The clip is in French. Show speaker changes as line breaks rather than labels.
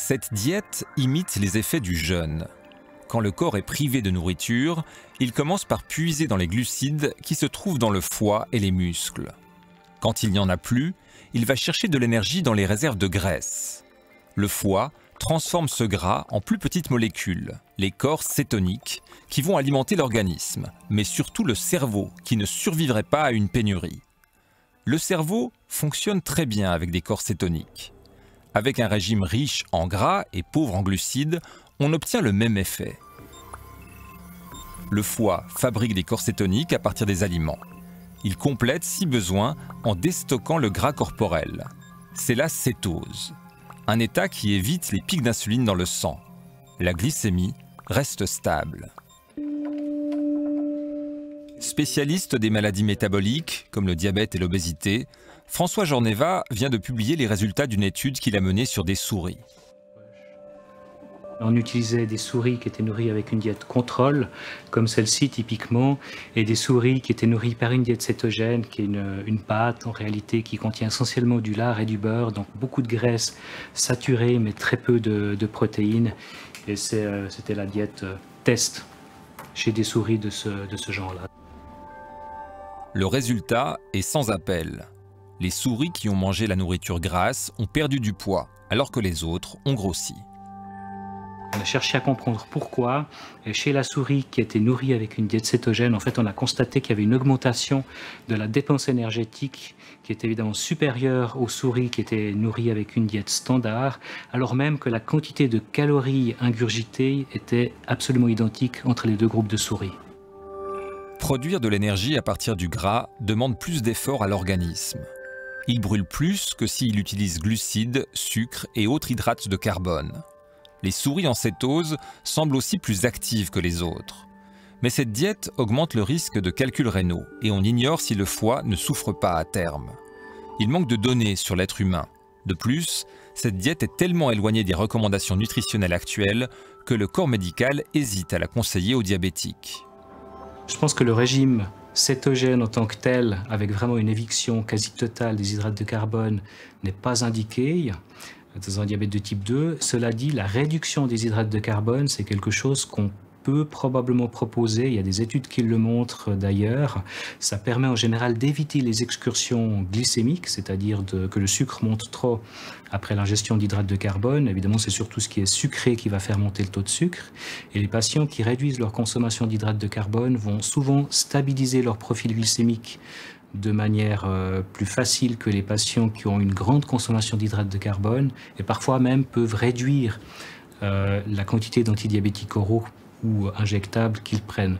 Cette diète imite les effets du jeûne. Quand le corps est privé de nourriture, il commence par puiser dans les glucides qui se trouvent dans le foie et les muscles. Quand il n'y en a plus, il va chercher de l'énergie dans les réserves de graisse. Le foie transforme ce gras en plus petites molécules, les corps cétoniques, qui vont alimenter l'organisme, mais surtout le cerveau, qui ne survivrait pas à une pénurie. Le cerveau fonctionne très bien avec des corps cétoniques. Avec un régime riche en gras et pauvre en glucides, on obtient le même effet. Le foie fabrique des corps cétoniques à partir des aliments. Il complète, si besoin, en déstockant le gras corporel. C'est la cétose, un état qui évite les pics d'insuline dans le sang. La glycémie reste stable. Spécialiste des maladies métaboliques, comme le diabète et l'obésité, François Jorneva vient de publier les résultats d'une étude qu'il a menée sur des souris.
On utilisait des souris qui étaient nourries avec une diète contrôle, comme celle-ci typiquement, et des souris qui étaient nourries par une diète cétogène, qui est une pâte en réalité qui contient essentiellement du lard et du beurre, donc beaucoup de graisse saturée mais très peu de protéines. Et c'était la diète test chez des souris de ce genre-là.
Le résultat est sans appel. Les souris qui ont mangé la nourriture grasse ont perdu du poids, alors que les autres ont grossi.
On a cherché à comprendre pourquoi. Et chez la souris qui était nourrie avec une diète cétogène, en fait, on a constaté qu'il y avait une augmentation de la dépense énergétique qui est évidemment supérieure aux souris qui étaient nourries avec une diète standard, alors même que la quantité de calories ingurgitées était absolument identique entre les deux groupes de souris.
Produire de l'énergie à partir du gras demande plus d'efforts à l'organisme. Il brûle plus que s'il utilise glucides, sucres et autres hydrates de carbone. Les souris en cétose semblent aussi plus actives que les autres. Mais cette diète augmente le risque de calculs rénaux et on ignore si le foie ne souffre pas à terme. Il manque de données sur l'être humain. De plus, cette diète est tellement éloignée des recommandations nutritionnelles actuelles que le corps médical hésite à la conseiller aux diabétiques.
Je pense que le régime cétogène en tant que tel, avec vraiment une éviction quasi totale des hydrates de carbone, n'est pas indiqué dans un diabète de type 2. Cela dit, la réduction des hydrates de carbone, c'est quelque chose qu'on peut probablement proposer. Il y a des études qui le montrent d'ailleurs. Ça permet en général d'éviter les excursions glycémiques, c'est-à-dire que le sucre monte trop après l'ingestion d'hydrates de carbone. Évidemment, c'est surtout ce qui est sucré qui va faire monter le taux de sucre. Et les patients qui réduisent leur consommation d'hydrates de carbone vont souvent stabiliser leur profil glycémique de manière plus facile que les patients qui ont une grande consommation d'hydrates de carbone et parfois même peuvent réduire la quantité d'antidiabétiques oraux ou injectables qu'ils prennent.